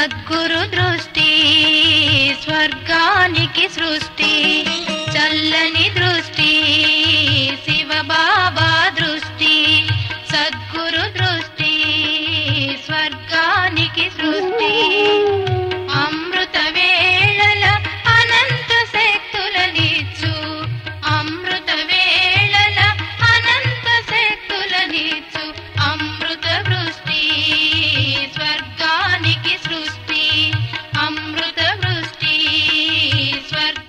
సద్గురు దృష్టి స్వర్గానికి సృష్టి చల్లని దృష్టి శివ బాబా దృష్టి సద్గురు దృష్టి స్వర్గానికి సృష్టి అమృత వేళల అనంత శక్తులనిచ్చు అమృత వేళల అనంత శక్తులనిచ్చు అమృత వృష్టి స్వర్గానికి సృష్టి అమృత వృష్టి స్వర్గ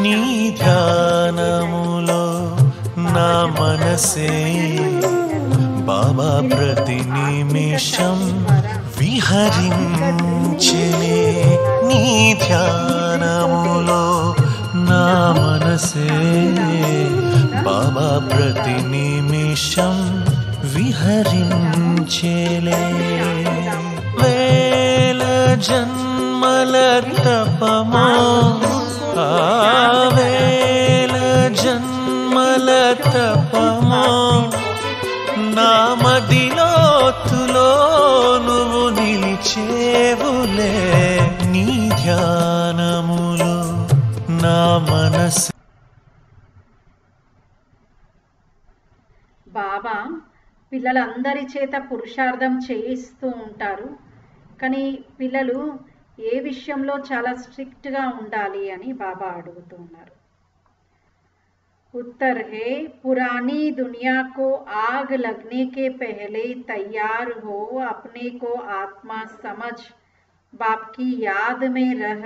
నీ ధ్యానములో నా మనసే బాబా ప్రతి నిమిషం విహరించెనే నీ ధ్యానములో నా మనసే బాబా ప్రతి నిమిషం విహరించెలే వేల జన్మల తపమా వేల జన్మల తపమా నా మదిలోతులో నువ్వు నిలిచేవులే నీ ధ్యానములో నా మనసు. బాబా పిల్లలందరి చేత పురుషార్థం చేయిస్తూ ఉంటారు, కానీ పిల్లలు ఏ విషయంలో చాలా స్ట్రిక్ట్గా ఉండాలి అని బాబా అడుగుతున్నారు. उत्तर है पुरानी दुनिया को आग लगने के पहले तैयार हो अपने को आत्मा समझ बाप की याद में रह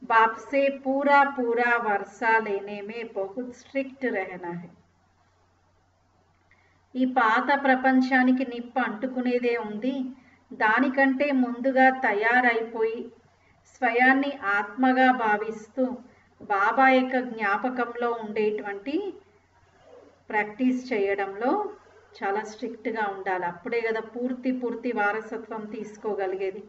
बाप से पूरा पूरा वर्षा लेने में बहुत स्ट्रिक्ट रहना है. ఈ పాత ప్రపంచానికి నిప్పు అంటుకునేదే ఉంది, దానికంటే ముందుగా తయారైపోయి స్వయాన్ని ఆత్మగా భావిస్తూ బాబా యొక్క జ్ఞాపకంలో ఉండేటువంటి ప్రాక్టీస్ చేయడంలో చాలా స్ట్రిక్ట్గా ఉండాలి. అప్పుడే కదా పూర్తి వారసత్వం తీసుకోగలిగేది.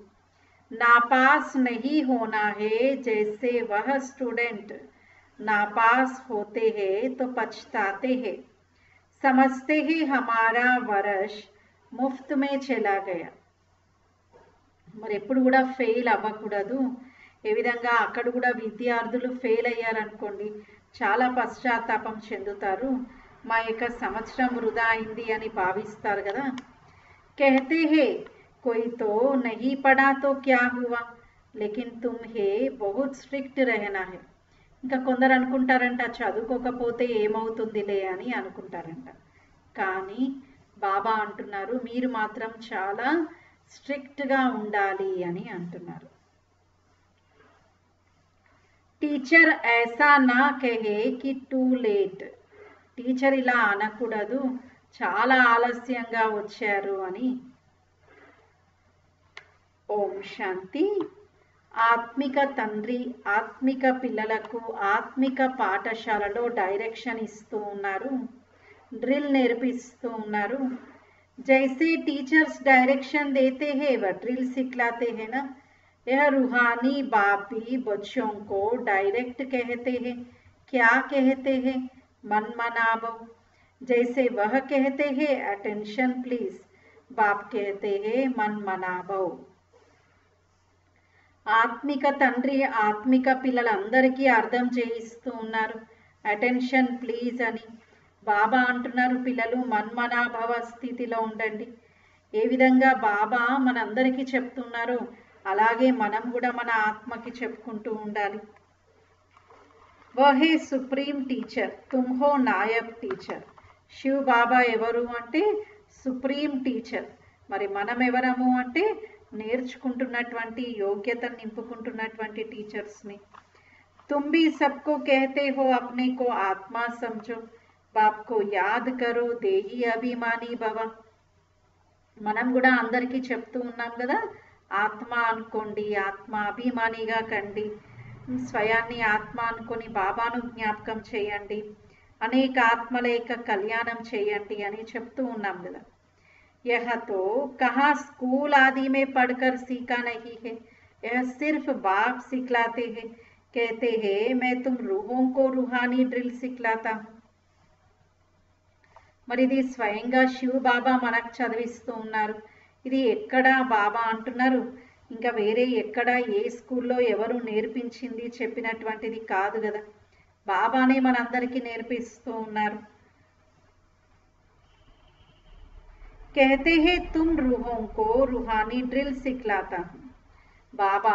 నా పాస్ నహీ హోనా హే జైసే వహ స్టూడెంట్ నా పాస్ హోతే హే తో పछताते హే समझते ही हमारा वर्ष मुफ्त में चला गया. మరి ఎప్పుడు కూడా ఫెయిల్ అవ్వకూడదు. ఏ విధంగా అక్కడ కూడా విద్యార్థులు ఫెయిల్ అయ్యారనుకోండి చాలా పశ్చాత్తాపం చెందుతారు, మా యొక్క సంవత్సరం వృధా అయింది అని భావిస్తారు కదా. कहते हैं कोई तो नहीं पढ़ा तो क्या हुआ लेकिन तुम्हें बहुत स्ट्रिक्ट रहना है. ఇంకా కొందరు అనుకుంటారంట చదువుకోకపోతే ఏమవుతుందిలే అని అనుకుంటారంట, కానీ బాబా అంటున్నారు మీరు మాత్రం చాలా స్ట్రిక్ట్గా ఉండాలి అని అంటున్నారు. టీచర్ ऐसा ना कहे कि टू लेट. టీచర్ ఇలా అనకూడదు చాలా ఆలస్యంగా వచ్చారు అని. ఓం శాంతి. ఆత్మిక తండ్రి ఆత్మిక పిల్లలకు ఆత్మిక పాఠశాలలో డైరెక్షన్ ఇస్తూ ఉన్నారు, డ్రిల్ నేర్పిస్తూ ఉన్నారు. जैसे टीचर्स डायरेक्शन देते हैं वह ड्रिल सिखलाते हैं ना, यह रूहानी बाप भी बच्चों को डायरेक्ट कहते हैं. क्या कहते हैं? मन मनावो. जैसे वह कहते हैं अटेंशन प्लीज, बाप कहते हैं मन मनावो. ఆత్మిక తండ్రి ఆత్మిక పిల్లలందరికీ అర్థం చేయిస్తూ ఉన్నారు అటెన్షన్ ప్లీజ్ అని. బాబా అంటున్నారు పిల్లలు మన్మనాభవ స్థితిలో ఉండండి. ఏ విధంగా బాబా మనందరికీ చెప్తున్నారో అలాగే మనం కూడా మన ఆత్మకి చెప్పుకుంటూ ఉండాలి. వహే సుప్రీం టీచర్ తుమ్ హో నాయబ్ టీచర్. శివ్ బాబా ఎవరు అంటే సుప్రీం టీచర్. మరి మనం ఎవరము అంటే నేర్చుకుంటున్నటువంటి యోగ్యతను నింపుకుంటున్నటువంటి టీచర్స్ని. तुम भी सबको कहते हो अपने को आत्मा समझो. बाप को याद करो देही अभिमानी भव. మనం కూడా అందరికీ చెప్తూ ఉన్నాం కదా, ఆత్మ అనుకోండి, ఆత్మ అభిమానిగా కండి, స్వయాన్ని ఆత్మ అనుకొని బాబాను జ్ఞాపకం చేయండి, అనేక ఆత్మల యొక్క కళ్యాణం చేయండి అని చెప్తూ ఉన్నాం కదా. यह तो कहाँ स्कूल आदि में पढ़कर सीखा नहीं है, यह सिर्फ बाप सिखलाते हैं. कहते हैं मैं तुम रूहों को रूहानी ड्रिल सिखलाता हूँ. మరి ఇది స్వయంగా శివ బాబా మనకు చదివిస్తూ ఉన్నారు. ఇది ఎక్కడ బాబా అంటున్నారు, ఇంకా వేరే ఎక్కడ ఏ స్కూల్లో ఎవరు నేర్పించింది చెప్పినటువంటిది కాదు కదా, బాబానే మనందరికీ నేర్పిస్తూ ఉన్నారు. कहते हैं तुम रूहों को रूहानी ड्रिल सिखलाता हूँ. बाबा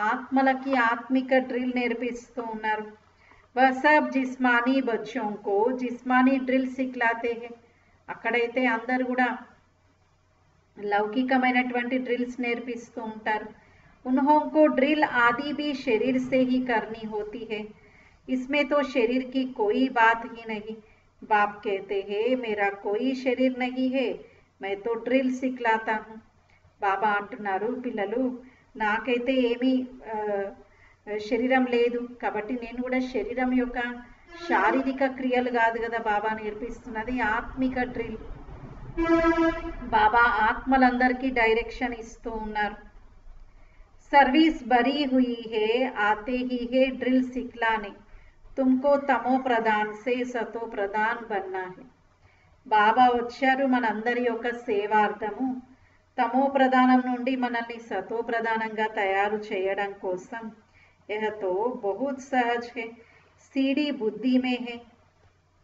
ఆత్మలకి ఆత్మిక డ్రిల్ నేర్పిస్తూ ఉన్నారు. वह सब जिस्मानी बच्चों को जिस्मानी ड्रिल सिखलाते हैं. అక్కడైతే అందరు కూడా లౌకికమైనటువంటి డ్రిల్స్ నేర్పిస్తూ ఉంటారు. उन्हों को ड्रिल आदि भी शरीर से ही करनी होती है. इसमें तो शरीर की कोई बात ही नहीं. बाप कहते हैं मेरा कोई शरीर नहीं है, मैं तो ड्रिल सिखलाता हूँ. బాబా అంటున్నారు, పిల్లలు నాకైతే ఏమీ శరీరం లేదు కాబట్టి నేను కూడా శరీరం యొక్క శారీరక క్రియలు కాదు కదా బాబా నేర్పిస్తున్నది, ఆత్మిక డ్రిల్. బాబా ఆత్మలందరికీ డైరెక్షన్ ఇస్తూ ఉన్నారు. सर्विस भरी हुई है, आते ही है ड्रिल सिखलाने, तुमको तमो प्रधान से सतो प्रधान बनना है. బాబా వచ్చారు మనందరి యొక్క సేవార్థము, తమో ప్రధానం నుండి మనల్ని సతో ప్రధానంగా తయారు చేయడం కోసం. यह तो बहुत सहज है, सीढ़ी बुद्धि में है,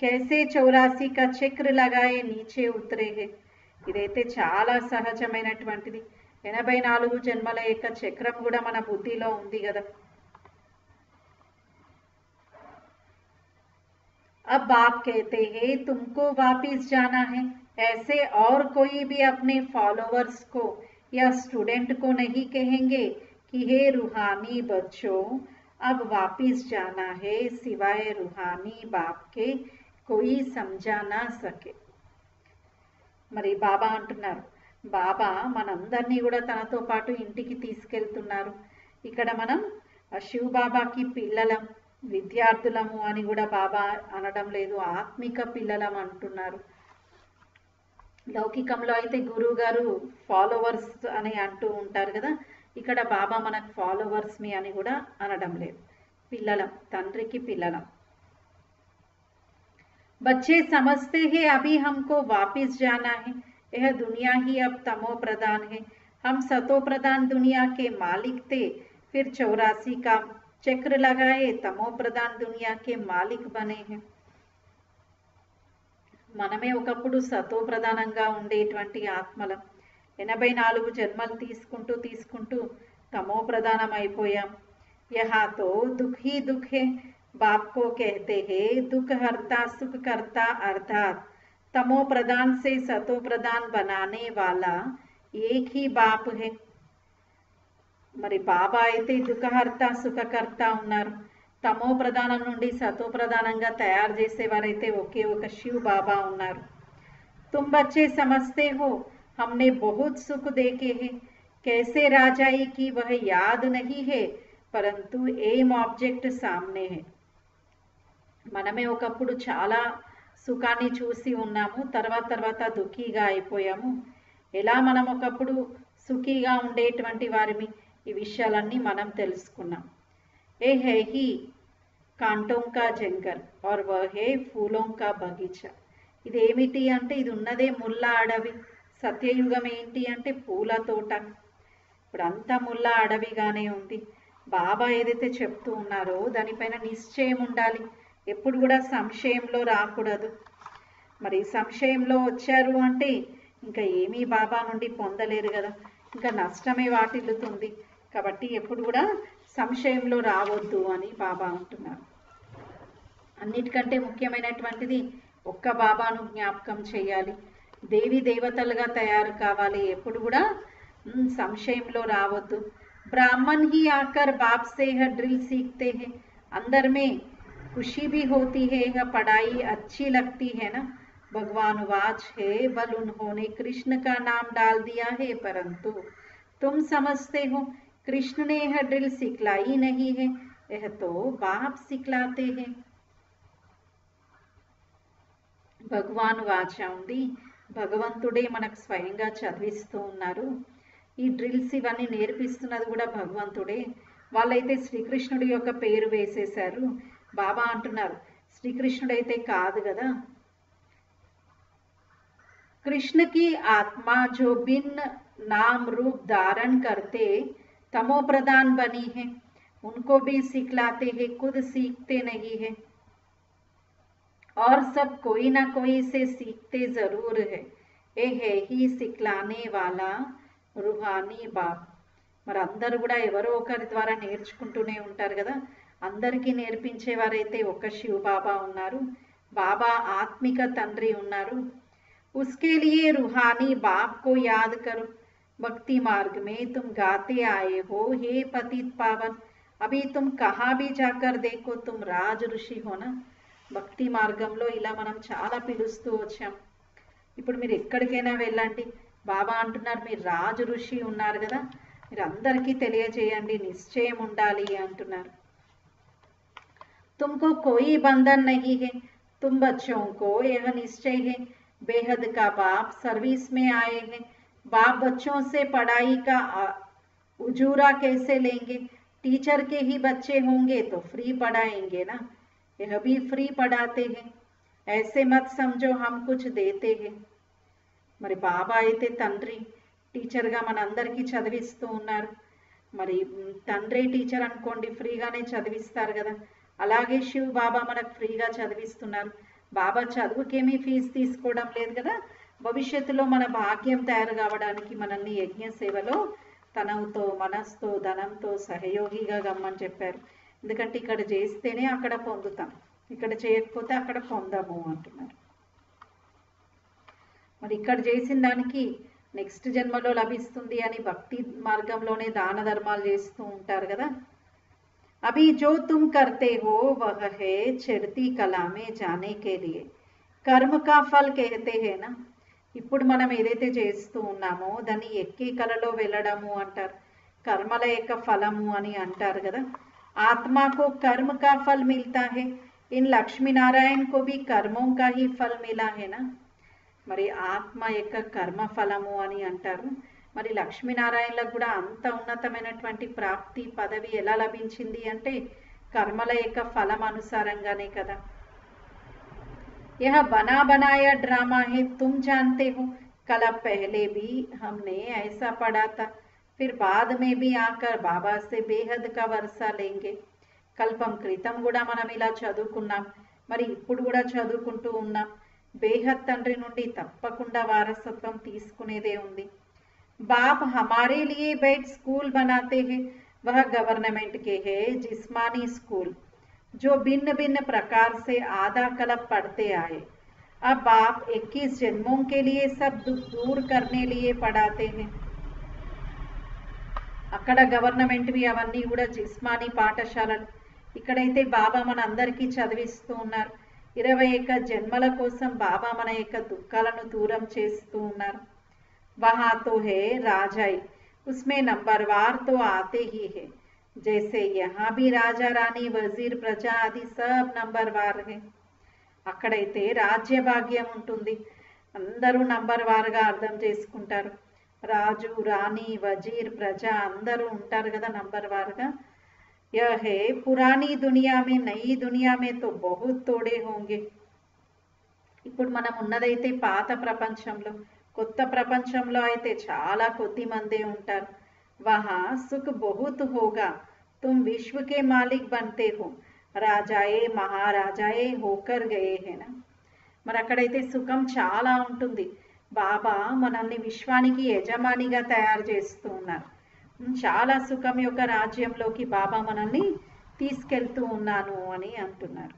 कैसे 84 का चक्र लगाए नीचे उतरे है. ఇదైతే చాలా సహజమైనటువంటిది. 84 జన్మల యొక్క చక్రం కూడా మన బుద్ధిలో ఉంది కదా. अब बाप कहते हैं तुमको वापिस जाना है. ऐसे और कोई भी अपने फॉलोअर्स को या स्टूडेंट को नहीं कहेंगे कि हे रूहानी बच्चों अब वापिस जाना है, सिवाय रूहानी बाप के कोई समझा ना सके. మరి బాబా అంటున్నారు, బాబా మనందరినీ కూడా తనతో పాటు ఇంటికి తీసుకెళ్తున్నారు. ఇక్కడ మనం శివ బాబాకి పిల్లలం, విద్యార్థులము అని కూడా బాబా అనడం లేదు, ఆత్మిక పిల్లలం అంటున్నారు. లౌకికంలో అయితే గురువు గారు ఫాలోవర్స్ అని అంటూ ఉంటారు కదా, ఇక్కడ బాబా మనకు ఫాలోవర్స్ మీ అని కూడా అనడం లేదు, పిల్లలం, తండ్రికి పిల్లలం. बच्चे समझते हैं अभी हमको वापिस जाना है, यह दुनिया ही अब तमो प्रधान है, हम सतो प्रधान दुनिया के मालिक थे, फिर 84 का चक्र लगाए तमो प्रधान दुनिया के मालिक बने हैं. మనమే ఒకప్పుడు సతో ప్రధానంగా ఉండేటువంటి ఆత్మలం, 84 జన్మలు తీసుకుంటూ తీసుకుంటూ తమో ప్రధానం అయిపోయాం. యహా తో దుఃఖ్ హీ దుఃఖ్ హే. बाप को कहते हैं दुख हरता सुख करता, अर्थात तमो प्रधान से सतो प्रधान बनाने वाला एक ही बाप है. మరి బాబా అయితే దుఃఖహర్త సుఖకర్త ఉన్నారు, తమో ప్రధానం నుండి సతో ప్రధానంగా తయారు చేసేవారైతే ఒకే ఒక శివ్ బాబా ఉన్నారు. तुम बच्चे समझते हो हमने बहुत सुख देखे हैं, कैसे राजाई की वह याद नहीं है, परंतु एम ऑब्जेक्ट सामने है. మనమే ఒకప్పుడు చాలా సుఖాన్ని చూసి ఉన్నాము, తర్వాత దుఃఖీగా అయిపోయాము. ఎలా మనం ఒకప్పుడు సుఖీగా ఉండేటువంటి వారిని, ఈ విషయాలన్నీ మనం తెలుసుకున్నాం. ఏ హై హీ కాంటోం కా జంగల్ और वह है फूलों का बगीचा. ఇదేమిటి అంటే ఇది ఉన్నదే ముళ్ళ అడవి. సత్యయుగం ఏంటి అంటే పూల తోట. ఇప్పుడు అంతా ముళ్ళ అడవిగానే ఉంది. బాబా ఏదైతే చెప్తూ ఉన్నారో దానిపైన నిశ్చయం ఉండాలి, ఎప్పుడు కూడా సంశయంలో రాకూడదు. మరి సంశయంలో వచ్చారు అంటే ఇంకా ఏమీ బాబా నుండి పొందలేరు కదా, ఇంకా నష్టమే వాటిల్లుతుంది. కాబట్టి ఎప్పుడు కూడా సంశయంలో రావద్దు అని బాబా అంటున్నారు. అన్నిటికంటే ముఖ్యమైనటువంటిది ఒక్క బాబాను జ్ఞాపకం చేయాలి, దేవి దేవతలుగా తయారు కావాలి, ఎప్పుడు కూడా సంశయంలో రావద్దు. ब्राह्मण ही आकर बाप से यह ड्रिल सीखते हैं, अंदर में खुशी भी होती है, यह पढ़ाई अच्छी लगती है ना। भगवान वाच है, बल उन्होंने कृष्ण का नाम डाल दिया है, परंतु तुम समझते हो कृष्ण ने यह ड्रिल सिखलाई नहीं है, यह तो बाप सिखलाते हैं। భగవాన్ వాచ ఉంది, భగవంతుడే మనకు స్వయంగా చదివిస్తూ ఉన్నారు. ఈ డ్రిల్స్ ఇవన్నీ నేర్పిస్తున్నది కూడా భగవంతుడే. వాళ్ళైతే శ్రీకృష్ణుడి యొక్క పేరు వేసేశారు. బాబా అంటున్నారు శ్రీకృష్ణుడైతే కాదు కదా. कृष्ण की आत्मा जो भिन्न नाम रूप धारण करते तमो प्रधान बनी है, उनको भी सिखलाते हैं, खुद सीखते नहीं है और सब कोई ना कोई से सीखते जरूर है. ये है ही सिखलाने वाला रूहानी बाप. మరి అందరూ కూడా ఎవరో ఒకరి ద్వారా నేర్చుకుంటూనే ఉంటారు కదా. అందరికీ నేర్పించేవారైతే ఒక శివ బాబా ఉన్నారు, బాబా ఆత్మిక తండ్రి ఉన్నారు. उसके लिए रूहानी बाप को याद करो. भक्ति मार्ग में तुम गाते आए हो, हे पतित पावन, अभी तुम कहाँ भी जाकर देखो तुम राज ऋषि हो ना. భక్తి మార్గంలో ఇలా మనం చాలా పిలుస్తూ వచ్చాం. ఇప్పుడు మీరు ఎక్కడికైనా వెళ్ళండి, బాబా అంటున్నారు మీరు రాజు ఋషి ఉన్నారు కదా, మీరు అందరికీ తెలియజేయండి, నిశ్చయం ఉండాలి అంటున్నారు. तुमको कोई बंधन नहीं है, तुम बच्चों को यह निश्चय है, बेहद का बाप सर्विस में आए हैं. बाप बच्चों से पढ़ाई का उजूरा कैसे लेंगे? टीचर के ही बच्चे होंगे तो फ्री पढ़ाएंगे ना, यह भी फ्री पढ़ाते हैं. ऐसे मत समझो हम कुछ देते हैं. మరి బాబా అయితే తండ్రి టీచర్గా మనందరికీ చదివిస్తూ ఉన్నారు. మరి తండ్రి టీచర్ అనుకోండి, ఫ్రీగానే చదివిస్తారు కదా. అలాగే శివ్ బాబా మనకు ఫ్రీగా చదివిస్తున్నారు. బాబా చదువుకేమీ ఫీజు తీసుకోవడం లేదు కదా. భవిష్యత్తులో మన భాగ్యం తయారు కావడానికి మనల్ని యజ్ఞ సేవలో తనంతో మనస్తో ధనంతో సహయోగిగా గమ్మని చెప్పారు. ఎందుకంటే ఇక్కడ చేస్తేనే అక్కడ పొందుతాం, ఇక్కడ చేయకపోతే అక్కడ పొందము అంటున్నారు. మరి ఇక్కడ చేసిన దానికి నెక్స్ట్ జన్మలో లభిస్తుంది అని భక్తి మార్గంలోనే దాన ధర్మాలు చేస్తూ ఉంటారు కదా. अभी जो तुम करते हो वह है चढ़ती कला में जाने के लिए, कर्म का फल कहते हैं ना. ఇప్పుడు మనం ఏదైతే చేస్తూ ఉన్నామో దాన్ని ఎక్కే కళలో వెళ్ళడము అంటారు, కర్మల యొక్క ఫలము అని అంటారు కదా. आत्मा को कर्म का फल मिलता है, इन लक्ष्मी नारायण को भी कर्मों का ही फल मिला है ना. మరి ఆత్మ యొక్క కర్మ ఫలము అని అంటారు. మరి లక్ష్మీనారాయణలకు కూడా అంత ఉన్నతమైనటువంటి ప్రాప్తి పదవి ఎలా లభించింది అంటే కర్మల యొక్క ఫలం అనుసారంగానే కదా. यह बना बनाया ड्रामा है, तुम जानते हो, कल पहले भी हमने ऐसा पढ़ा था, फिर बाद में भी आकर बाबा से बेहद का वर्षा लेंगे. కల్పం క్రితం కూడా మనం ఇలా చదువుకున్నాం, మరి ఇప్పుడు కూడా చదువుకుంటూ ఉన్నాం. బేహద్ తండ్రి నుండి తప్పకుండా వారసత్వం తీసుకునేదే ఉంది. बाप हमारे लिए बैठ स्कूल बनाते हैं, वह गवर्नमेंट के है जिस्मानी स्कूल, जो भिन्न भिन्न प्रकार से आधा कल्प पढ़ते आए. अब बाप 21 जन्मों के लिए सब दुख दूर करने लिए पढ़ाते हैं. అక్కడ గవర్నమెంట్వి అవన్నీ కూడా జిస్మానీ పాఠశాలలు. ఇక్కడైతే బాబా మన అందరికీ చదివిస్తూ ఉన్నారు. 21 జన్మల కోసం బాబా మన యొక్క దుఃఖాలను దూరం చేస్తూ ఉన్నారు. वहाँ तो है राजाई, उसमें नंबरवार तो आते ही है, जैसे यहाँ भी राजा रानी वजीर प्रजा आदि सब नंबरवार है. అక్కడైతే రాజ్య భాగ్యం ఉంటుంది, అందరూ నంబర్ వారుగా అర్థం చేసుకుంటారు. రాజు రాణి వజీర్ ప్రజ అందరూ ఉంటారు కదా నంబర్ వారుగా. यह है पुरानी दुनिया में, नई दुनिया में तो बहुत तोड़े होंगे. ఇప్పుడు మనం ఉన్నదైతే పాత ప్రపంచంలో, కొత్త ప్రపంచంలో అయితే చాలా కొద్ది మందే ఉంటారు. వహా సుఖ్ బహుత్ హోగా, తుమ్ విశ్వ కే మాలిక్ బన్తే హో, రాజాయే మహారాజాయే హోకర్ గయే హేనా. మరి అక్కడైతే సుఖం చాలా ఉంటుంది. బాబా మనల్ని విశ్వానికి యజమానిగా తయారు చేస్తూ ఉన్నారు. చాలా సుఖం యొక్క రాజ్యంలోకి బాబా మనల్ని తీసుకెళ్తూ ఉన్నాను అని అంటున్నారు.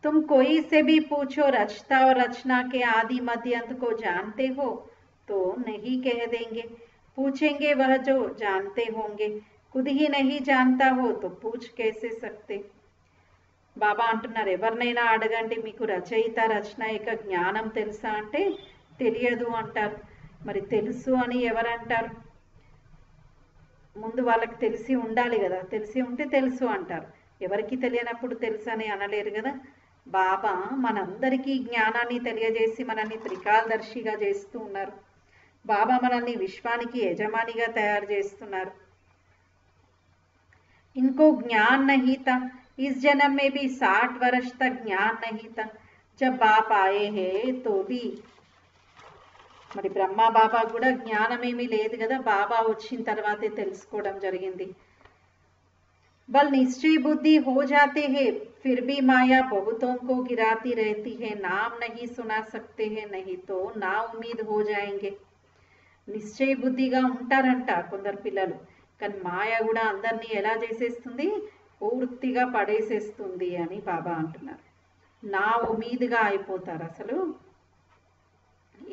तुम कोई से भी पूछो रचता और रचना के आदि मध्य अंत को जानते हो तो नहीं कह देंगे, पूछेंगे वह जो जानते होंगे. खुद ही नहीं जानता हो तो पूछ कैसे सकते. బాబా అంటున్నారు, ఎవరినైనా అడగండి మీకు రచయిత రచన యొక్క జ్ఞానం తెలుసా అంటే తెలియదు అంటారు. మరి తెలుసు అని ఎవరంటారు? ముందు వాళ్ళకి తెలిసి ఉండాలి కదా, తెలిసి ఉంటే తెలుసు అంటారు. ఎవరికి తెలియనప్పుడు తెలుసు అని అనలేరు కదా. బాబా మనందరికీ జ్ఞానాన్ని తెలియజేసి మనల్ని త్రికాలదర్శిగా చేస్తూ ఉన్నారు. బాబా మనల్ని విశ్వానికి యజమానిగా తయారు చేస్తున్నారు. इनको ज्ञान नहीं था, इस जन्म में भी 60 वर्ष तक ज्ञान नहीं था. जब बाप आए हैं तो भी మరి బ్రహ్మ బాబా కూడా జ్ఞానం ఏమీ లేదు కదా, బాబా వచ్చిన తర్వాతే తెలుసుకోవడం జరిగింది. बल निश्चय बुद्धि हो जाते हैं फिर भी माया बहुतों को गिराती रहती है. नाम नहीं सुना सकते हैं नहीं तो ना उम्मीद हो जाएंगे. నిశ్చయ బుద్ధిగా ఉంటారంట కొందరు పిల్లలు, కానీ మాయ కూడా అందరినీ ఎలా చేసేస్తుంది, పూర్తిగా పడేసేస్తుంది అని బాబా అంటున్నారు. నా ఉమీదుగా అయిపోతారు, అసలు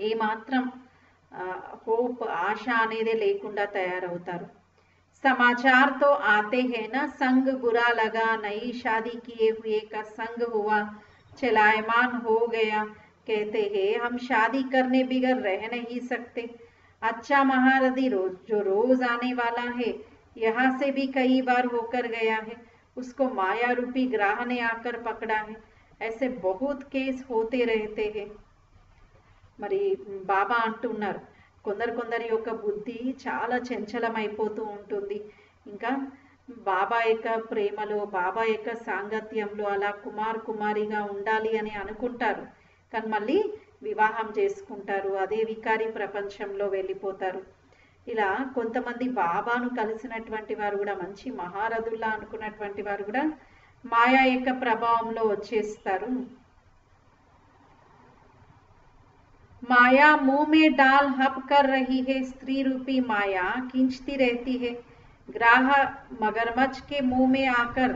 ఏమాత్రం హోప్ ఆశ అనేదే లేకుండా తయారవుతారు. समाचार तो आते हैं ना, संग बुरा लगा, नई शादी किए हुए का संग हुआ, चलायमान हो गया, कहते हैं हम शादी करने बिगर रह नहीं सकते. अच्छा महारथी जो रोज आने वाला है, यहाँ से भी कई बार होकर गया है, उसको माया रूपी ग्राह ने आकर पकड़ा है. ऐसे बहुत केस होते रहते हैं. మరి బాబా అంటున్నారు, కొందరి యొక్క బుద్ధి చాలా చంచలమైపోతూ ఉంటుంది. ఇంకా బాబా యొక్క ప్రేమలో, బాబా యొక్క సాంగత్యంలో అలా కుమారిగా ఉండాలి అని అనుకుంటారు, కానీ మళ్ళీ వివాహం చేసుకుంటారు, అదే వికారి ప్రపంచంలో వెళ్ళిపోతారు. ఇలా కొంతమంది బాబాను కలిసినటువంటి వారు కూడా, మంచి మహారథుల్లా అనుకున్నటువంటి వారు కూడా మాయా యొక్క ప్రభావంలో వచ్చేస్తారు. माया मुंह में डाल हप कर रही है, स्त्री रूपी माया खींचती रहती है. ग्राह मगरमच्छ के मुंह में आकर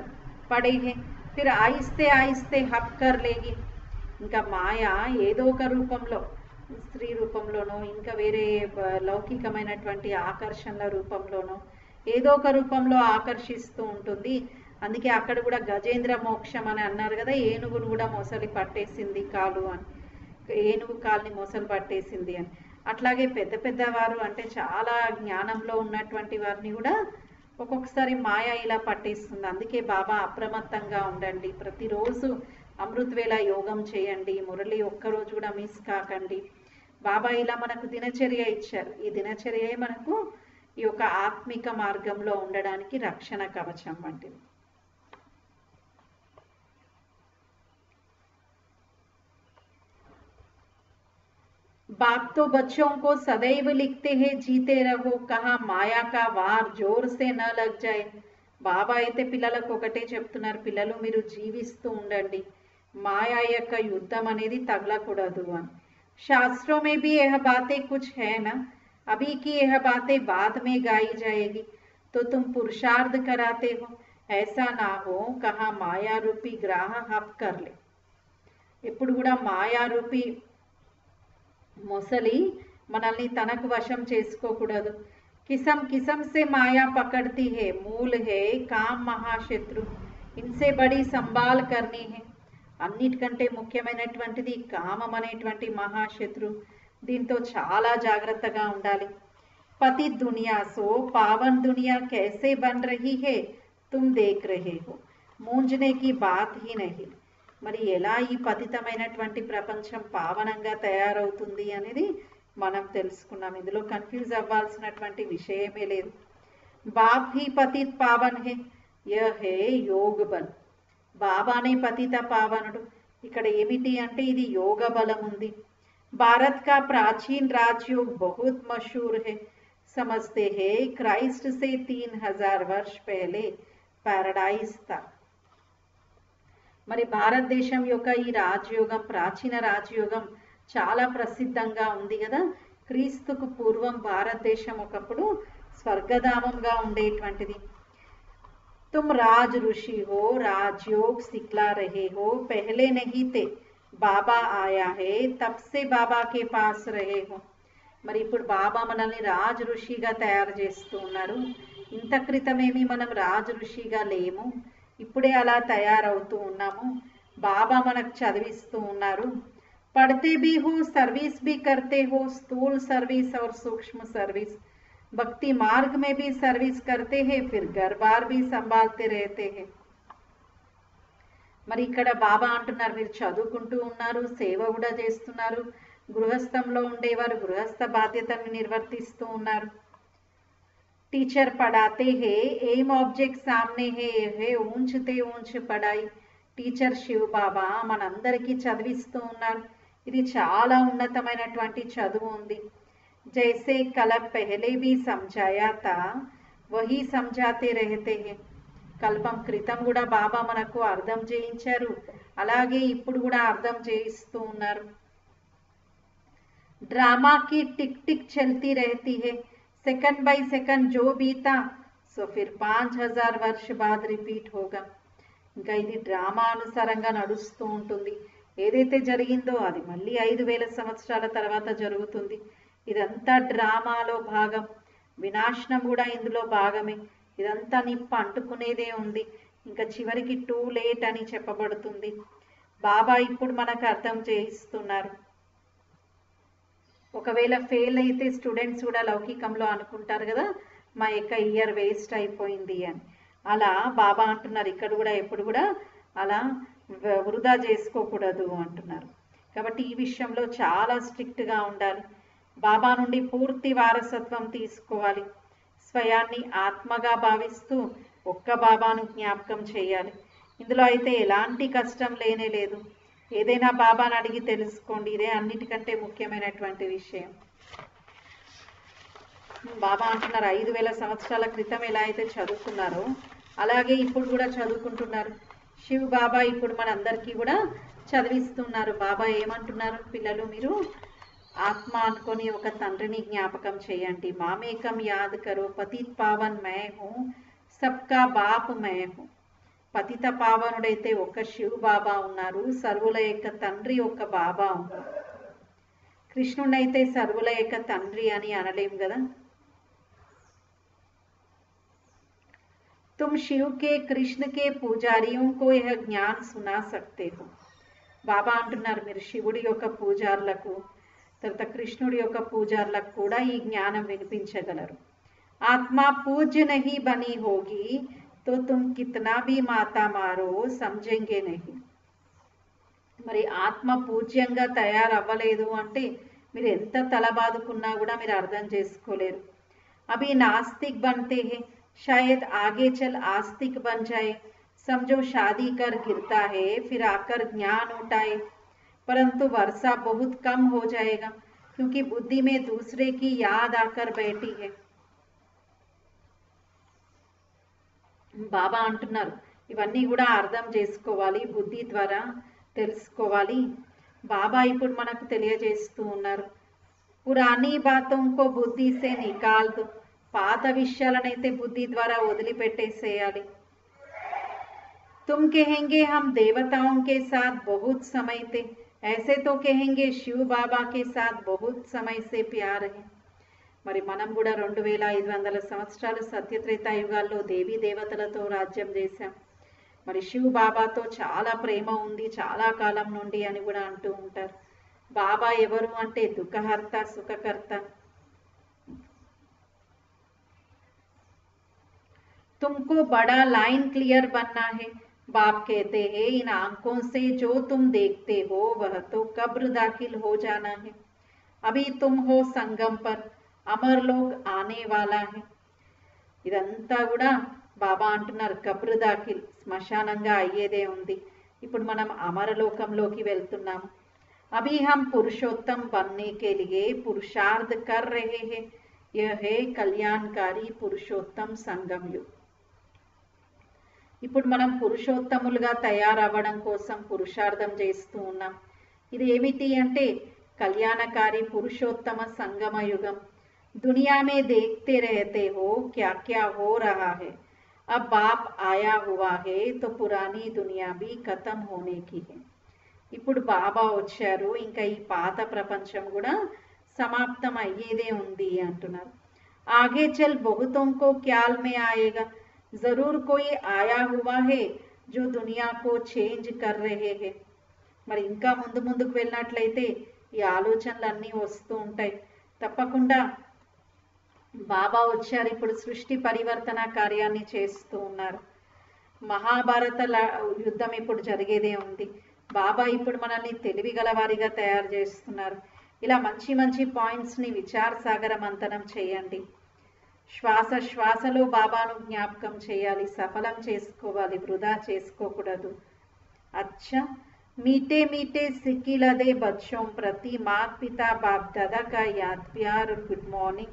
पड़े हैं, फिर आहिस्ते आहिस्ते हप कर लेगी. ఇంకా మాయ ఏదో ఒక రూపంలో, స్త్రీ రూపంలోనో ఇంకా వేరే లౌకికమైనటువంటి ఆకర్షణల రూపంలోనో ఏదో ఒక రూపంలో ఆకర్షిస్తూ ఉంటుంది. అందుకే అక్కడ కూడా గజేంద్ర మోక్షం అని అన్నారు కదా, ఏనుగును కూడా మొసలి పట్టేసింది కాలు అని, ఏనుగు కాల్ని మొసలు పట్టేసింది అని. అట్లాగే పెద్దవారు అంటే చాలా జ్ఞానంలో ఉన్నటువంటి వారిని కూడా ఒక్కొక్కసారి మాయ ఇలా పట్టేస్తుంది. అందుకే బాబా అప్రమత్తంగా ఉండండి, ప్రతిరోజు అమృతవేళ యోగం చేయండి, మురళి ఒక్కరోజు కూడా మిస్ కాకండి. బాబా ఇలా మనకు దినచర్య ఇచ్చారు. ఈ దినచర్యే మనకు ఈ యొక్క ఆత్మిక మార్గంలో ఉండడానికి రక్షణ కవచం వంటిది. बाप तो बच्चों को सदैव लिखते हैं जीते रहो, कहा माया का वार जोर से न लग जाए. బాబా అయితే పిల్లలకు ఒకటే చెప్తున్నారు, పిల్లలు మీరు జీవిస్తూ ఉండండి, మాయా యొక్క యుద్ధం అనేది తగలకూడదు అని. शास्त्रों में भी यह बातें कुछ है ना, अभी की यह बातें बाद में गाई जाएगी, तो तुम पुरुषार्थ कराते हो, ऐसा ना हो कहा माया रूपी ग्राह हप कर ले. ఇప్పుడు కూడా మాయా రూపీ మొసలి మనల్ని తనకు వశం చేసుకోకూడదు. కిసం కిసం సే మాయా పకడ్తీ హే, మూల్ హే కామ్ మహాశత్రు, ఇన్సే బడి సంభాల్ కర్నీ హే. అన్నిటికంటే ముఖ్యమైనటువంటిది కామం అనేటువంటి మహాశత్రు, దీంతో చాలా జాగ్రత్తగా ఉండాలి. పతి దునియా సో పావన్ దునియా कैसे बन रही है तुम देख रहे हो, मूंझने की बात ही नहीं. మరి ఎలా ఈ పతితమైనటువంటి ప్రపంచం పావనంగా తయారవుతుంది అనేది మనం తెలుసుకున్నాం. ఇందులో కన్ఫ్యూజ్ అవ్వాల్సినటువంటి విషయమే లేదు. బాప్ హీ పతిత్ పావన్ హే, యహ్ హే యోగ బల్. బాబానే పతిత పావనుడు. ఇక్కడ ఏమిటి అంటే ఇది యోగ బలం ఉంది. భారత్ కా ప్రాచీన్ రాజయోగ్ బహుత్ మషహూర్ హే, సమజ్తే హే క్రైస్ట్ సే 3000 वर्ष पहले पैराडाइज था. మరి భారతదేశం యొక్క ఈ రాజయోగం, ప్రాచీన రాజయోగం చాలా ప్రసిద్ధంగా ఉంది కదా. క్రీస్తుకు పూర్వం భారతదేశం ఒకప్పుడు స్వర్గధామంగా ఉండేటువంటిది. तुम राज ऋषि हो, राजयोग सिखला रहे हो, पहले नहीं थे, बाबा आया है तब से बाबा के पास रहे हो. మరి ఇప్పుడు బాబా మనల్ని రాజ్ ఋషిగా తయారు చేస్తూ ఉన్నారు. ఇంత క్రితమేమి మనం రాజు ఋషిగా లేము, ఇప్పుడే అలా తయారవుతూ ఉన్నాము. బాబా మనకు చదివిస్తూ ఉన్నారు. पढ़ते भी हो, सर्विस भी करते हो, स्थूल सर्विस और सूक्ष्म सर्विस, भक्ति मार्ग में भी सर्विस करते हैं, फिर घर बार भी संभालते रहते हैं. మరి ఇక్కడ బాబా అంటున్నారు, మీరు చదువుకుంటూ ఉన్నారు, సేవ కూడా చేస్తున్నారు, గృహస్థంలో ఉండేవారు గృహస్థ బాధ్యతను నిర్వర్తిస్తూ ఉన్నారు. టీచర్ పడాతే హే, ఏం ఆబ్జెక్ట్ సామ్నే హే ఊంచితే ఊంచి పడాయి. టీచర్ శివ్ బాబా మనందరికీ చదివిస్తూ ఉన్నారు. ఇది చాలా ఉన్నతమైనటువంటి చదువు ఉంది. జైసే కల పెహలే భీ సమझाया था వహీ సమझाते रहते हैं. కల్పం క్రితం కూడా బాబా మనకు అర్థం చేయించారు, అలాగే ఇప్పుడు కూడా అర్థం చేయిస్తూ ఉన్నారు. డ్రామా की टिक टिक चलती रहती है, सेकंड बाय सेकंड जो बीता सो फिर 5000 वर्ष बाद रिपीट होगा. ఇంకా ఇది డ్రామా అనుసారంగా నడుస్తూ ఉంటుంది. ఏదైతే జరిగిందో అది మళ్ళీ 5000 సంవత్సరాల తర్వాత జరుగుతుంది. ఇదంతా డ్రామాలో భాగం, వినాశనం కూడా ఇందులో భాగమే. ఇదంతా నిప్పు అంటుకునేదే ఉంది, ఇంకా చివరికి టూ లేట్ అని చెప్పబడుతుంది. బాబా ఇప్పుడు మనకు అర్థం చేయిస్తున్నారు. ఒకవేళ ఫెయిల్ అయితే స్టూడెంట్స్ కూడా లౌకికంలో అనుకుంటారు కదా, మా యొక్క ఇయర్ వేస్ట్ అయిపోయింది అని. అలా బాబా అంటున్నారు ఇక్కడ కూడా ఎప్పుడు కూడా అలా వృధా చేసుకోకూడదు అంటున్నారు. కాబట్టి ఈ విషయంలో చాలా స్ట్రిక్ట్గా ఉండాలి. బాబా నుండి పూర్తి వారసత్వం తీసుకోవాలి. స్వయాన్ని ఆత్మగా భావిస్తూ ఒక్క బాబాను జ్ఞాపకం చేయాలి. ఇందులో అయితే ఎలాంటి కష్టం లేనే లేదు. ఏదైనా బాబాను అడిగి తెలుసుకోండి, ఇదే అన్నిటికంటే ముఖ్యమైనటువంటి విషయం. బాబా అంటున్నారు 5000 సంవత్సరాల క్రితం ఎలా అయితే చదువుకున్నారో అలాగే ఇప్పుడు కూడా చదువుకుంటున్నారు. శివ్ బాబా ఇప్పుడు మనందరికీ కూడా చదివిస్తున్నారు. బాబా ఏమంటున్నారు, పిల్లలు మీరు ఆత్మ అనుకొని ఒక తండ్రిని జ్ఞాపకం చేయండి. మామేకం యాద్ కరో, పతిత్ పావన్ మే హూ, సబ్కా బాప్ మే హూ. పతిత పావనుడైతే ఒక శివ్ బాబా ఉన్నారు, సర్వుల యొక్క తండ్రి ఒక బాబా ఉన్నారు. కృష్ణుడైతే సర్వుల యొక్క తండ్రి అని అనలేం కదా. तुम शिव के कृष्ण के पूजारियों को यह ज्ञान सुना सकते हो. బాబా అంటున్నారు మీరు శివుడి యొక్క పూజారులకు తర్వాత కృష్ణుడి యొక్క పూజారులకు కూడా ఈ జ్ఞానం వినిపించగలరు. ఆత్మ పూజ్య నహీ బనీ హోగి తో తుమ్ కితనా భీ మాతా మారో సమझेंगे नहीं. మరి ఆత్మ పూజ్యంగా తయారవ్వలేదు అంటే మీరు ఎంత తలబాదుకున్నా కూడా మీరు అర్థం చేసుకోలేరు. అభి నాస్తిక్ బంతే హే, शायद आगे चल आस्तिक बन जाए. समझो शादी कर गिरता है फिर आकर ज्ञान उठाए, परंतु वर्षा बहुत कम हो जाएगा क्योंकि बुद्धि में दूसरे की याद आकर बैठी है. బాబా అంటున్నారు ఇవన్నీ కూడా అర్థం చేసుకోవాలి, బుద్ధి ద్వారా తెలుసుకోవాలి. బాబా ఇప్పుడు మనకు తెలియజేస్తూ ఉన్నారు, పురాణీ బాతోं को बुद्धि से निकाल दो. పాత విషయాలనైతే బుద్ధి ద్వారా వదిలిపెట్టేసేయాలి. तुम कहेंगे हम देवताओं के साथ बहुत समय थे, ऐसे तो कहेंगे शिव बाबा के साथ बहुत समय से प्यार है. మరి మనం కూడా 2500 సంవత్సరాలు సత్యత్రేతా యుగాల్లో దేవీ దేవతలతో రాజ్యం చేశాం. మరి శివ్ బాబాతో చాలా ప్రేమ ఉంది చాలా కాలం నుండి అని కూడా అంటూ ఉంటారు. బాబా ఎవరు అంటే దుఃఖహర్త సుఖకర్త. तुमको बड़ा लाइन क्लियर बनना है. बाप कहते हैं इन आंखों से जो तुम देखते हो वह तो कब्र दाखिल हो जाना है. अभी तुम हो संगम पर, अमर लोग आने वाला है. ఇదంతా కూడా బాబా అంటున్నారు కబ్ర్ దాఖిల్, శ్మశానంగా అయ్యేదే ఉంది. ఇప్పుడు మనం అమరలోకంలోకి వెళ్తున్నాము. అభి హమ్ పురుషోత్తम बनने के लिए पुरुषार्थ कर रहे हैं. यह है कल्याणकारी पुरुषोत्तम संगम युग. ఇప్పుడు మనం పురుషోత్తములుగా తయారవ్వడం కోసం పురుషార్థం చేస్తూ ఉన్నాం. ఇది ఏమిటి అంటే కళ్యాణకారి పురుషోత్తమ సంగమ యుగం. దునియా మే దేఖ్తే రహతే హో క్యా క్యా హో రహా హై. అబ్ బాప్ ఆయా హువా హై తో పురానీ దునియా భీ ఖతం హోనే కి హై. ఇప్పుడు బాబా వచ్చారు, ఇంకా ఈ పాత ప్రపంచం కూడా సమాప్తం అయ్యేదే ఉంది అంటున్నారు. आगे चल बहुतों को ख्याल में आएगा, जरूर कोई आया हुआ है जो दुनिया को చేంజ్ कर रहे हैं. మరి ఇంకా ముందుకు వెళ్ళినట్లయితే ఈ ఆలోచనలన్నీ వస్తూ ఉంటాయి. తప్పకుండా బాబా వచ్చారు, ఇప్పుడు సృష్టి పరివర్తన కార్యాన్ని చేస్తూ ఉన్నారు. మహాభారత యుద్ధం ఇప్పుడు జరిగేదే ఉంది. బాబా ఇప్పుడు మనల్ని తెలివిగల వారిగా తయారు చేస్తున్నారు. ఇలా మంచి మంచి పాయింట్స్ని విచార సాగర మంతనం చేయండి. శ్వాస శ్వాసలో బాబాను జ్ఞాపకం చేయాలి, సఫలం చేసుకోవాలి, వృధా చేసుకోకూడదు. अच्छा मीठे मीठे सिकिलदे बच्चों प्रति माता पिता बाप दादा का याद प्यार और गुड मॉर्निंग.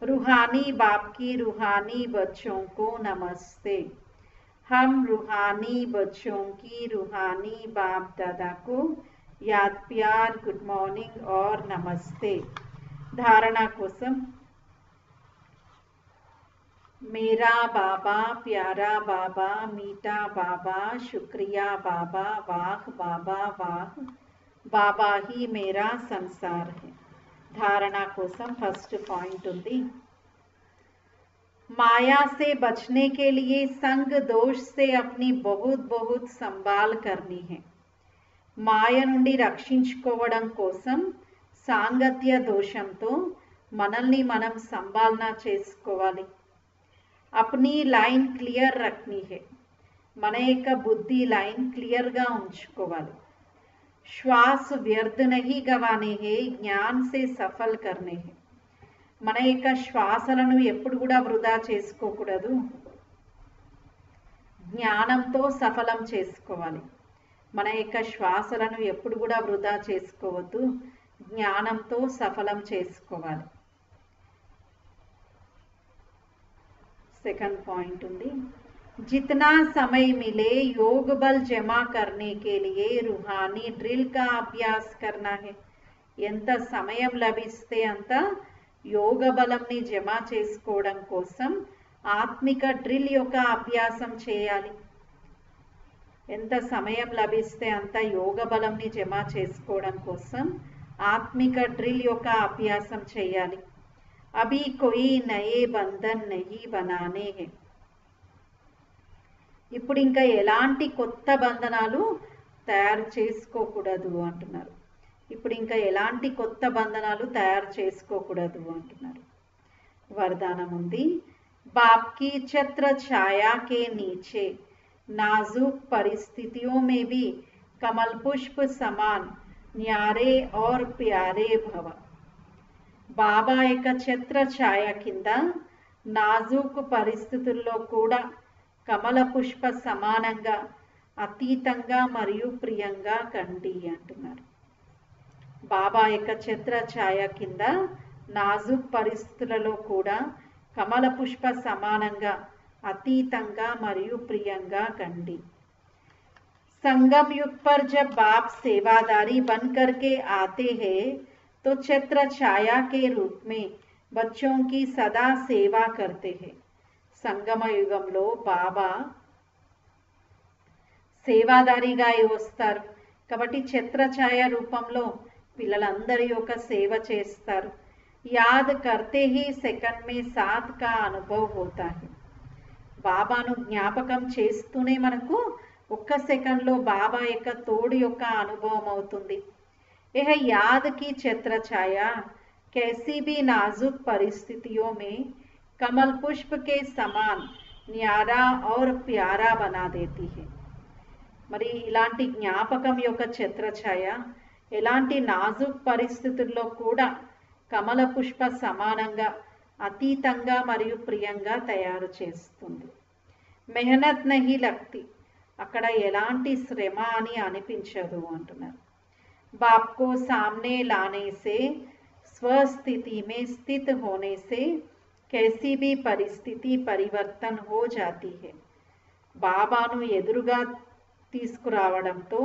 रूहानी बाप की रूहानी बच्चों को नमस्ते. हम रूहानी बच्चों की रूहानी बाप दादा को याद प्यार गुड मॉर्निंग और नमस्ते. धारणा कोसम मेरा बाबा प्यारा बाबा मीठा बाबा शुक्रिया बाबा वाह बाबा वाह बाबा ही मेरा संसार है. धारणा कोसम फर्स्ट पॉइंट उंदी. माया से बचने के लिए संग दोष से अपनी बहुत बहुत संभाल करनी है. మాయ నుండి రక్షించుకోవడం కోసం సాంగత్య దోషంతో మనల్ని మనం సంభాలన చేసుకోవాలి. अपनी लाइन क्लियर रखनी है. మన యొక్క బుద్ధి లైన్ క్లియర్గా ఉంచుకోవాలి. శ్వాస వ్యర్థ నహీ గవానే హే, జ్ఞాన్ సే సఫల్ కర్నే హే. మన యొక్క శ్వాసలను ఎప్పుడు కూడా వృధా చేసుకోకూడదు, జ్ఞానంతో సఫలం చేసుకోవాలి. మన యొక్క శ్వాసలను ఎప్పుడు కూడా వృధా చేసుకోవద్దు, జ్ఞానంతో సఫలం చేసుకోవాలి. सेकंड पॉइंट ఉంది. जितना समय मिले योग बल जमा करने के लिए रूहानी ड्रिल का अभ्यास करना है. ఎంత సమయం లభిస్తే అంత యోగ బలంని జమ చేసుకోవడం కోసం ఆత్మిక డ్రిల్ యొక్క అభ్యాసం చేయాలి. ఎంత సమయం లభిస్తే అంత యోగ బలంని జమ చేసుకోవడం కోసం ఆత్మిక డ్రిల్ యొక్క అభ్యాసం చేయాలి. अभी कोई नए बंधन नहीं बनाने हैं. ఇప్పుడు ఇంకా ఎలాంటి కొత్త బంధనాలు తయారు చేసుకోకూడదు అంటున్నారు. ఇప్పుడు ఇంకా ఎలాంటి కొత్త బంధనాలు తయారు చేసుకోకూడదు అంటున్నారు. వరదానం ఉంది. बाप की छत्र छाया के नीचे नाजुक परिस्थितियों में भी कमल पुष्प समान न्यारे और प्यारे भव. బాబా యొక్క ఛత్ర ఛాయ కింద నాజూకు పరిస్థితుల్లో కూడా కమల పుష్ప సమానంగా అతీతంగా మరియు ప్రియంగా కండి అంటున్నారు. బాబా యొక్క ఛత్ర ఛాయ కింద నాజూక్ పరిస్థితులలో కూడా కమల పుష్ప సమానంగా అతీతంగా మరియు ప్రియంగా కండి. संगम युग पर जब बाप सेवादारी बन करके आते हैं तो छत्र छाया के रूप में बच्चों की सदा सेवा करते हैं. సంగమ యుగంలో బాబా సేవాదారిగా వస్తారు కాబట్టి ఛత్రఛాయ రూపంలో పిల్లలందరి యొక్క సేవ చేస్తారు. యాద్ కర్తే హీ సెకండ్ మే సాత్ కా అనుభవ్ హోతా హై. బాబాను జ్ఞాపకం చేస్తూనే మనకు ఒక్క సెకండ్లో బాబా యొక్క తోడు యొక్క అనుభవం అవుతుంది. यह याद की छत्र छाया कैसी भी नाजुक परिस्थितियों में कमल पुष्प के समान न्यारा और प्यारा बना देती है. మరి ఇలాంటి జ్ఞాపకం యొక్క ఛత్ర ఛాయ ఎలాంటి నాజుక్ పరిస్థితుల్లో కూడా కమల పుష్ప సమానంగా అతీతంగా మరియు ప్రియంగా తయారు చేస్తుంది. మెహనత్ నహీ లగ్తి, అక్కడ ఎలాంటి శ్రమ అని అనిపించదు అంటున్నారు. बाप को सामने लाने से स्वस्थिति में स्थित होने से कैसी भी परिस्थिति परिवर्तन हो जाती है. బాబాను ఎదురుగా తీసుకురావడంతో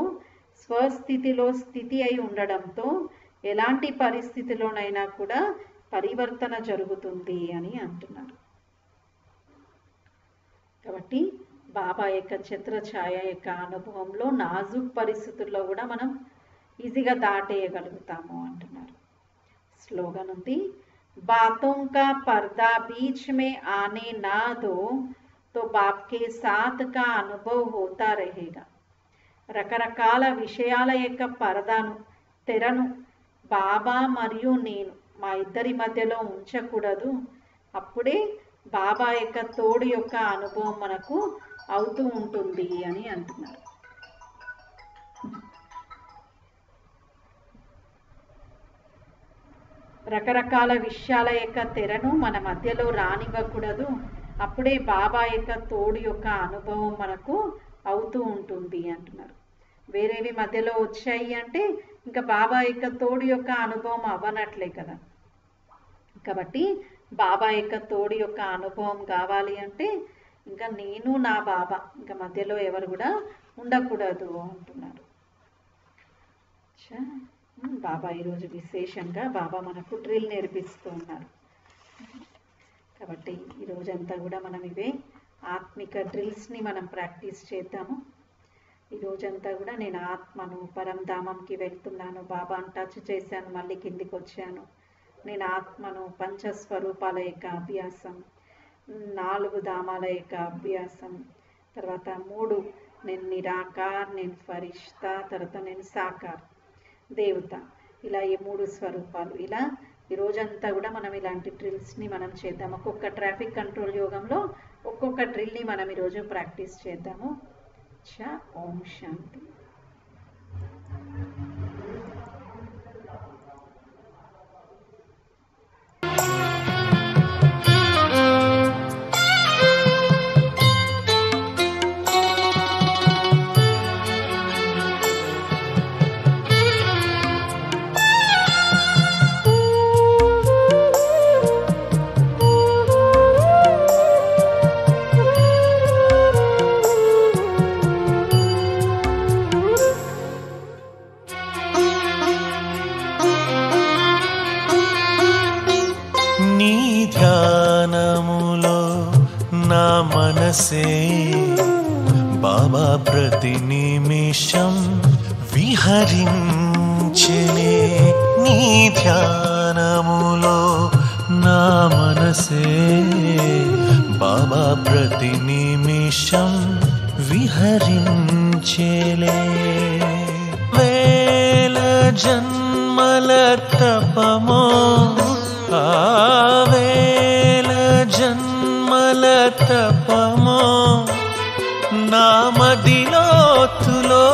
స్వస్థితిలో స్థితి అయి ఉండడంతో ఎలాంటి పరిస్థితిలోనైనా కూడా పరివర్తన జరుగుతుంది అని అంటున్నారు. కాబట్టి బాబా యొక్క ఛత్ర ఛాయ యొక్క అనుభవంలో నాజుక్ పరిస్థితుల్లో కూడా మనం ఈజీగా దాటేయగలుగుతాము అంటున్నారు. స్లోగన్ ఉంది. बातों का पर्दा बीच में आने ना दो तो बाप के साथ का अनुभव होता रहेगा. రకరకాల విషయాల యొక్క పరదాను తెరను బాబా మరియు నేను మా ఇద్దరి మధ్యలో ఉంచకూడదు. అప్పుడే బాబా యొక్క తోడు యొక్క అనుభవం మనకు అవుతూ ఉంటుంది అని అంటున్నారు. రకరకాల విషయాల యొక్క తెరను మన మధ్యలో రానివ్వకూడదు. అప్పుడే బాబా యొక్క తోడు యొక్క అనుభవం మనకు అవుతూ ఉంటుంది అంటున్నారు. వేరేవి మధ్యలో వచ్చాయి అంటే ఇంకా బాబా యొక్క తోడు యొక్క అనుభవం అవ్వనట్లే కదా. కాబట్టి బాబా యొక్క తోడు యొక్క అనుభవం కావాలి అంటే ఇంకా నేను నా బాబా ఇంకా మధ్యలో ఎవరు కూడా ఉండకూడదు అంటున్నారు. బాబా ఈరోజు విశేషంగా బాబా మనకు డ్రిల్ నేర్పిస్తూ ఉన్నారు. కాబట్టి ఈరోజంతా కూడా మనం ఇవే ఆత్మిక డ్రిల్స్ని మనం ప్రాక్టీస్ చేద్దాము. ఈరోజంతా కూడా నేను ఆత్మను, పరంధామంకి వెళ్తున్నాను, బాబాను టచ్ చేశాను, మళ్ళీ కిందికి వచ్చాను, నేను ఆత్మను, పంచస్వరూపాల యొక్క అభ్యాసం, 4 ధామాల యొక్క అభ్యాసం, తర్వాత 3 నేను నిరాకార్, నేను ఫరిష్తా, తర్వాత నేను సాకార్ దేవత, ఇలా ఈ 3 స్వరూపాలు. ఇలా ఈరోజంతా కూడా మనం ఇలాంటి డ్రిల్స్ని మనం చేద్దాం. ఒక్కొక్క ట్రాఫిక్ కంట్రోల్ యోగంలో ఒక్కొక్క డ్రిల్ని మనం ఈరోజు ప్రాక్టీస్ చేద్దాము. ఓం శాంతి. మనసే బాబా ప్రతి నిమిషం విహరించెనే. నీ ధ్యానములో నా మనసే బాబా ప్రతి నిమిషం విహరించెలే. వేల జన్మల తపమో వేల జన్మల తపమో నా మదిలోతులో